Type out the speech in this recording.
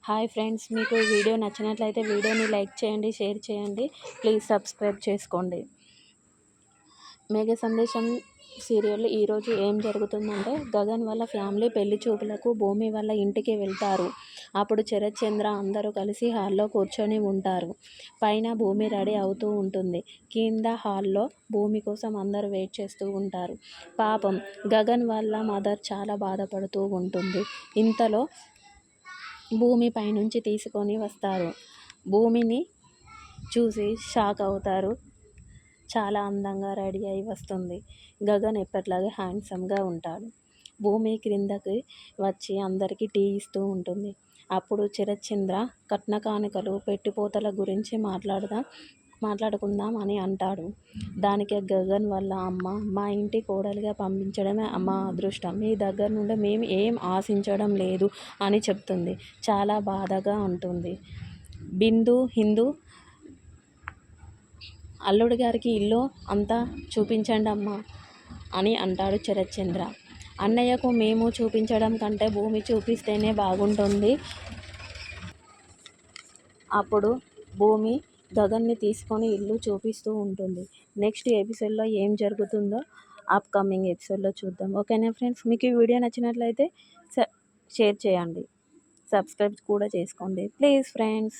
Hi friends, మీకు ఈ video నచ్చినట్లయితే వీడియోని లైక్ చేయండి, షేర్ చేయండి, ప్లీజ్ సబ్స్క్రైబ్ చేసుకోండి. మేఘ సందేశం సీరియల్ ఈరోజు ఏం జరుగుతుందంటే, గగన్ వాళ్ళ ఫ్యామిలీ పెళ్లి చూపులకు భూమి వాళ్ళ ఇంటికి వెళ్తారు. అప్పుడు శరత్ చంద్ర అందరూ కలిసి హాల్లో కూర్చొని ఉంటారు. పైన భూమి రెడీ అవుతూ ఉంటుంది. కింద హాల్లో భూమి కోసం అందరూ వెయిట్ చేస్తూ ఉంటారు. పాపం గగన్ వాళ్ళ మదర్ చాలా బాధపడుతూ ఉంటుంది. ఇంతలో భూమి పైనుంచి తీసుకొని వస్తారు. భూమిని చూసి షాక్ అవుతారు. చాలా అందంగా రెడీ అయి వస్తుంది. గగన్ ఎప్పట్లాగే హ్యాండ్సమ్గా ఉంటాడు. భూమి క్రిందకి వచ్చి అందరికీ టీ ఇస్తూ ఉంటుంది. అప్పుడు శరత్ చంద్ర కట్న కానుకలు పెట్టిపోతల గురించి మాట్లాడుకుందాం అని అంటాడు. దానికి గగన్ వాళ్ళ అమ్మ, మా ఇంటి కోడలిగా పంపించడమే మా అదృష్టం, మీ దగ్గర నుండి మేము ఏం ఆశించడం లేదు అని చెప్తుంది. చాలా బాధగా ఉంటుంది. హిందూ అల్లుడి గారికి ఇల్లు అంతా చూపించండి అమ్మా అని అంటాడు శరత్ చంద్ర. అన్నయ్యకు మేము చూపించడం కంటే భూమి చూపిస్తేనే బాగుంటుంది. అప్పుడు భూమి గగన్ని తీసుకొని ఇల్లు చూపిస్తూ ఉంటుంది. నెక్స్ట్ ఎపిసోడ్లో ఏం జరుగుతుందో అప్కమింగ్ ఎపిసోడ్లో చూద్దాం. ఓకేనా ఫ్రెండ్స్, మీకు ఈ వీడియో నచ్చినట్లయితే షేర్ చేయండి, సబ్స్క్రైబ్ కూడా చేసుకోండి ప్లీజ్ ఫ్రెండ్స్.